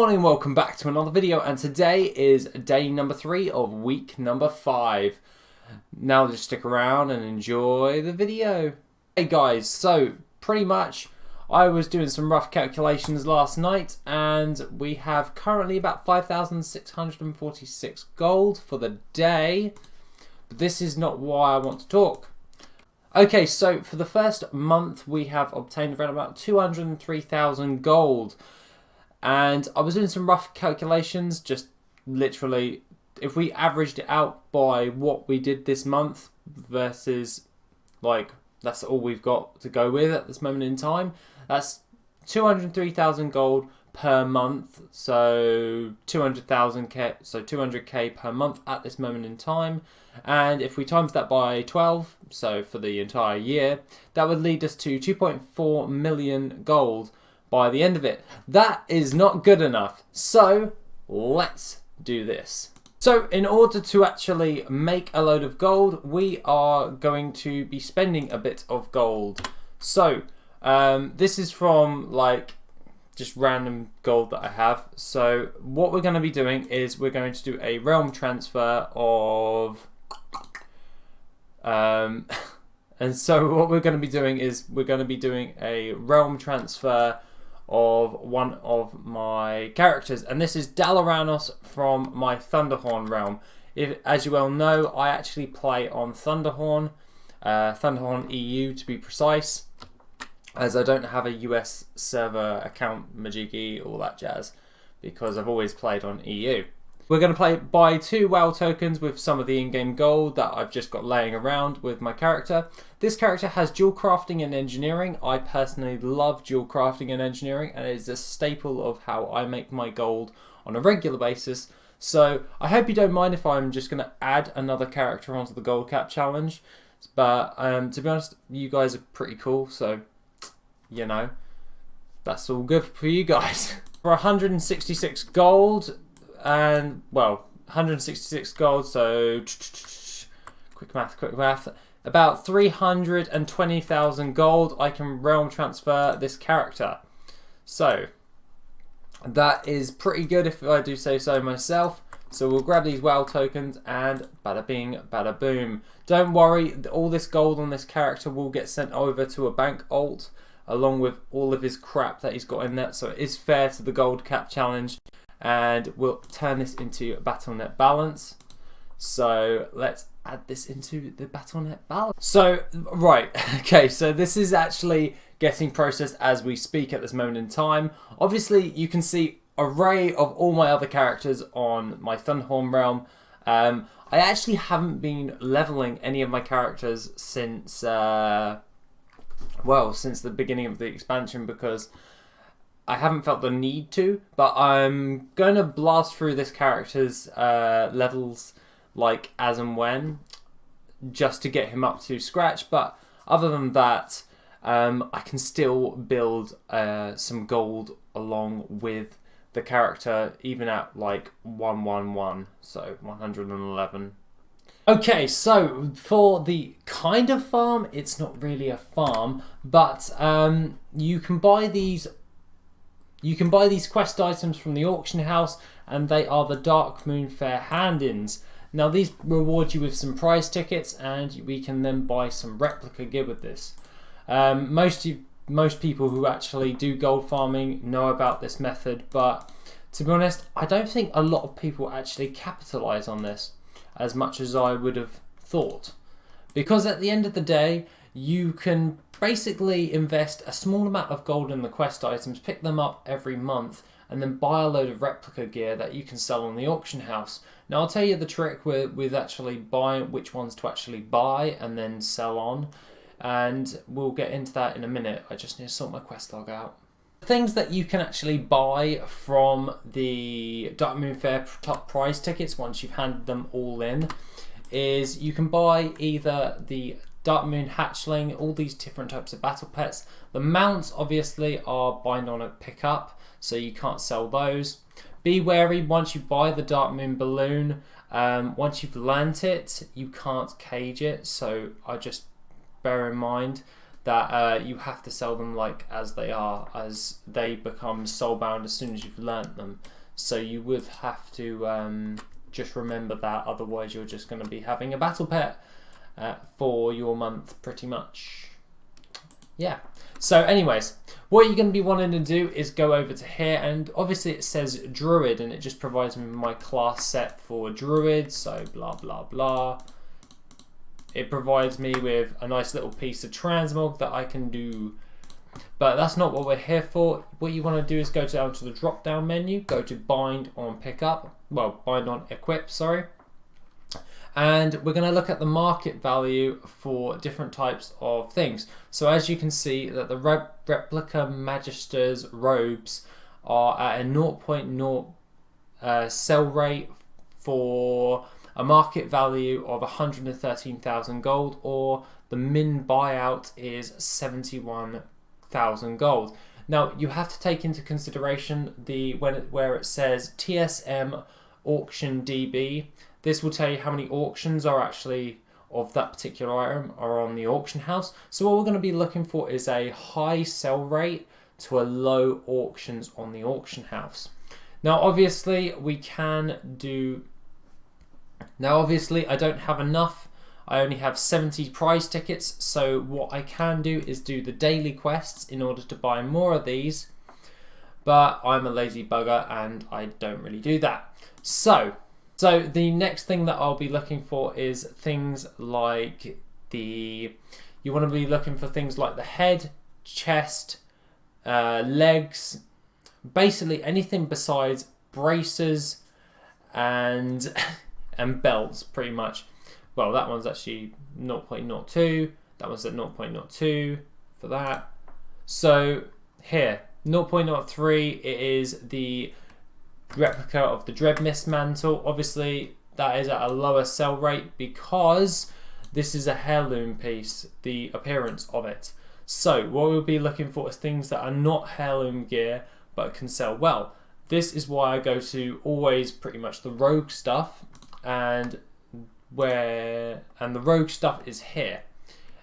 Morning and welcome back to another video, and today is day number 3 of week number 5. Now just stick around and enjoy the video. Hey guys, so pretty much I was doing some rough calculations last night and we have currently about 5,646 gold for the day, but this is not why I want to talk. Okay, so for the first month we have obtained around about 203,000 gold. And I was doing some rough calculations, just literally, if we averaged it out by what we did this month versus, like, that's all we've got to go with at this moment in time. That's 203,000 gold per month, so 200,000k, so 200k per month at this moment in time. And if we times that by 12, so for the entire year, that would lead us to 2.4 million gold by the end of it. That is not good enough, so let's do this. So in order to actually make a load of gold, we are going to be spending a bit of gold. So this is from like just random gold that I have. So what we're going to be doing is we're going to do a realm transfer of and so what we're going to be doing is we're going to be doing a realm transfer of one of my characters, and this is Dalaran from my Thunderhorn realm. As you well know, I actually play on Thunderhorn, Thunderhorn EU to be precise, as I don't have a US server account, Majiki, all that jazz, because I've always played on EU. We're going to buy 2 WoW tokens with some of the in-game gold that I've just got laying around with my character. This character has dual crafting and engineering. I personally love dual crafting and engineering, and it is a staple of how I make my gold on a regular basis. So I hope you don't mind if I'm just going to add another character onto the gold cap challenge. But to be honest, you guys are pretty cool, so you know, that's all good for you guys. For 166 gold, and well, 166 gold, so quick math, about 320,000 gold, I can realm transfer this character. So that is pretty good if I do say so myself. So we'll grab these WoW tokens and bada bing, bada boom. Don't worry, all this gold on this character will get sent over to a bank alt along with all of his crap that he's got in there, so it is fair to the gold cap challenge. And we'll turn this into Battle.net balance. So let's add this into the Battle.net balance. So, right, okay, so this is actually getting processed as we speak at this moment in time. Obviously, you can see array of all my other characters on my Thunderhorn realm. I actually haven't been leveling any of my characters since, well, since the beginning of the expansion, because I haven't felt the need to, but I'm going to blast through this character's levels like as and when, just to get him up to scratch. But other than that, I can still build some gold along with the character, even at like 111, so 111. Okay, so for the kind of farm, it's not really a farm, but you can buy these quest items from the auction house, and they are the Darkmoon Faire hand-ins. Now these reward you with some prize tickets, and we can then buy some replica gear with this. Most people who actually do gold farming know about this method, but to be honest, I don't think a lot of people actually capitalize on this as much as I would have thought. Because at the end of the day, you can basically invest a small amount of gold in the quest items, pick them up every month, and then buy a load of replica gear that you can sell on the auction house. Now I'll tell you the trick with actually buying which ones to actually buy and then sell on, and we'll get into that in a minute. I just need to sort my quest log out. Things that you can actually buy from the Darkmoon Faire top prize tickets once you've handed them all in is you can buy either the Darkmoon Hatchling, all these different types of battle pets. The mounts obviously are bind on a pickup, so you can't sell those. Be wary once you buy the Darkmoon balloon, once you've learnt it, you can't cage it, so I just bear in mind that you have to sell them like as they are, as they become soulbound as soon as you've learnt them. So you would have to just remember that, otherwise you're just going to be having a battle pet for your month pretty much. Yeah. So anyways, what you're going to be wanting to do is go over to here, and obviously it says Druid, and it just provides me with my class set for Druid, so blah blah blah. It provides me with a nice little piece of transmog that I can do. But that's not what we're here for. What you want to do is go down to the drop down menu, go to bind on pickup, well, bind on equip, sorry. And we're going to look at the market value for different types of things. So as you can see that the replica Magister's robes are at a 0.0 sell rate for a market value of 113,000 gold, or the min buyout is 71,000 gold. Now you have to take into consideration where it says TSM auction DB. This will tell you how many auctions are actually of that particular item are on the auction house. So what we're going to be looking for is a high sell rate to a low auctions on the auction house. Now obviously we can do. Now obviously I don't have enough. I only have 70 prize tickets, so what I can do is do the daily quests in order to buy more of these, but I'm a lazy bugger and I don't really do that. So the next thing that I'll be looking for is things like you want to be looking for things like the head, chest, legs, basically anything besides braces and belts, pretty much. Well, that one's actually 0.02, that one's at 0.02 for that. So here, 0.03, it is the replica of the Dreadmist mantle. Obviously that is at a lower sell rate because this is a heirloom piece, the appearance of it. So what we'll be looking for is things that are not heirloom gear but can sell well. This is why I go to always pretty much the rogue stuff, and the rogue stuff is here,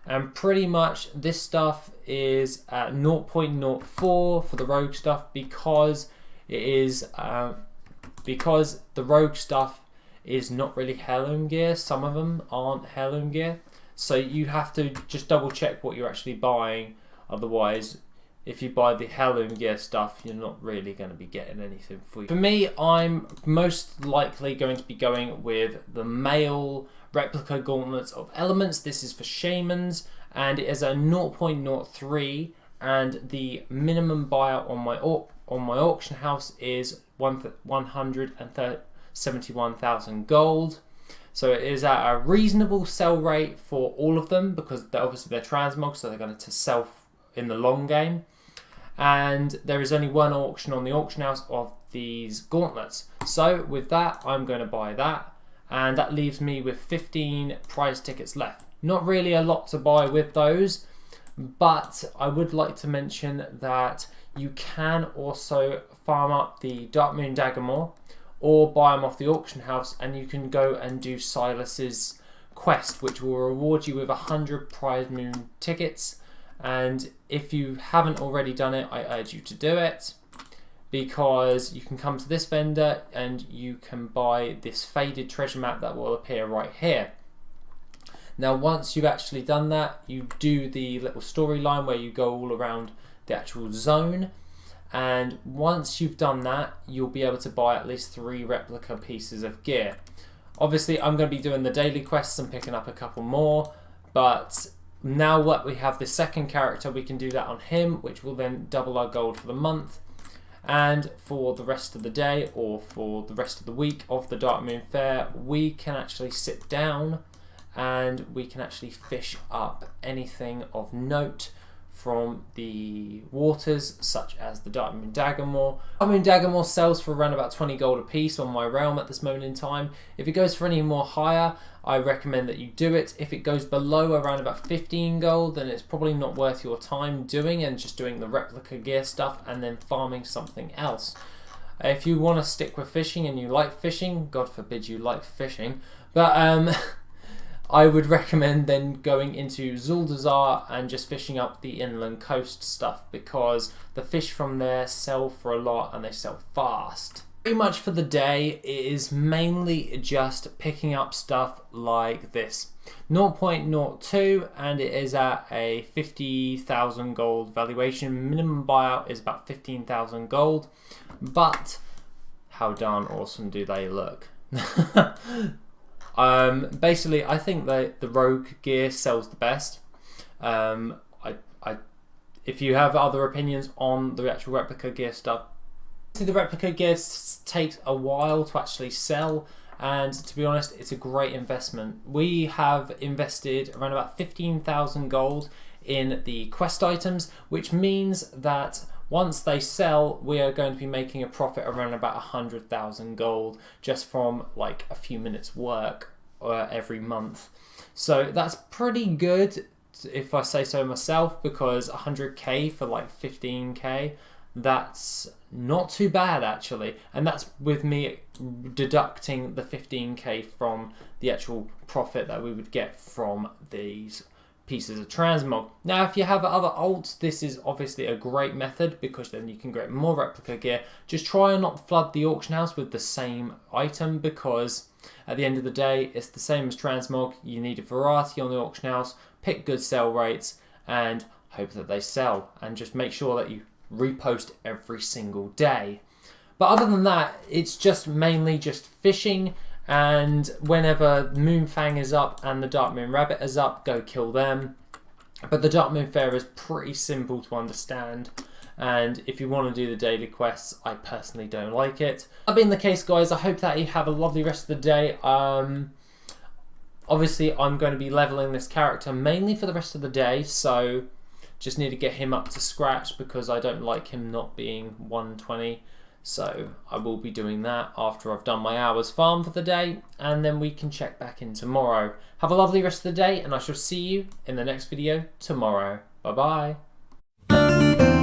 and pretty much this stuff is at 0.04 for the rogue stuff because it is because the rogue stuff is not really heirloom gear. Some of them aren't heirloom gear, so you have to just double check what you're actually buying. Otherwise, if you buy the heirloom gear stuff, you're not really going to be getting anything for you. For me, I'm most likely going to be going with the male replica gauntlets of elements. This is for shamans, and it is a 0.03, and the minimum buyout on my auction house is 171,000 gold. So it is at a reasonable sell rate for all of them because obviously they're transmog, so they're going to sell in the long game. And there is only one auction on the auction house of these gauntlets. So with that, I'm going to buy that, and that leaves me with 15 prize tickets left. Not really a lot to buy with those, but I would like to mention that you can also farm up the Darkmoon Dagamore or buy them off the auction house, and you can go and do Silas's quest, which will reward you with 100 prize moon tickets. And if you haven't already done it, I urge you to do it, because you can come to this vendor and you can buy this faded treasure map that will appear right here. Now once you've actually done that, you do the little storyline where you go all around the actual zone, and once you've done that, you'll be able to buy at least 3 replica pieces of gear. Obviously I'm going to be doing the daily quests and picking up a couple more, but now that we have the second character, we can do that on him, which will then double our gold for the month. And for the rest of the day, or for the rest of the week of the Darkmoon Faire, we can actually sit down and we can actually fish up anything of note from the waters, such as the Darkmoon Dagamore. Darkmoon Dagamore sells for around about 20 gold a piece on my realm at this moment in time. If it goes for any more higher, I recommend that you do it. If it goes below around about 15 gold, then it's probably not worth your time doing and just doing the replica gear stuff and then farming something else. If you want to stick with fishing and you like fishing, God forbid you like fishing, but I would recommend then going into Zuldazar and just fishing up the inland coast stuff, because the fish from there sell for a lot and they sell fast. Pretty much for the day, it is mainly just picking up stuff like this. 0.02, and it is at a 50,000 gold valuation. Minimum buyout is about 15,000 gold, but how darn awesome do they look? Basically, I think that the rogue gear sells the best. If you have other opinions on the actual replica gear stuff, the replica gear takes a while to actually sell, and to be honest, it's a great investment. We have invested around about 15,000 gold in the quest items, which means that once they sell, we are going to be making a profit around about 100,000 gold just from like a few minutes work every month. So that's pretty good, if I say so myself, because 100k for like 15k, that's not too bad actually, and that's with me deducting the 15k from the actual profit that we would get from these pieces of transmog. Now, if you have other alts, this is obviously a great method, because then you can get more replica gear. Just try and not flood the auction house with the same item, because at the end of the day, it's the same as transmog. You need a variety on the auction house, pick good sell rates, and hope that they sell, and just make sure that you repost every single day. But other than that, it's just mainly just fishing, and whenever Moonfang is up and the Darkmoon Rabbit is up, go kill them. But the Darkmoon Fair is pretty simple to understand, and if you want to do the daily quests, I personally don't like it. That being the case, guys, I hope that you have a lovely rest of the day. Obviously, I'm going to be leveling this character mainly for the rest of the day, so just need to get him up to scratch, because I don't like him not being 120. So I will be doing that after I've done my hours farm for the day, and then we can check back in tomorrow. Have a lovely rest of the day, and I shall see you in the next video tomorrow. Bye bye.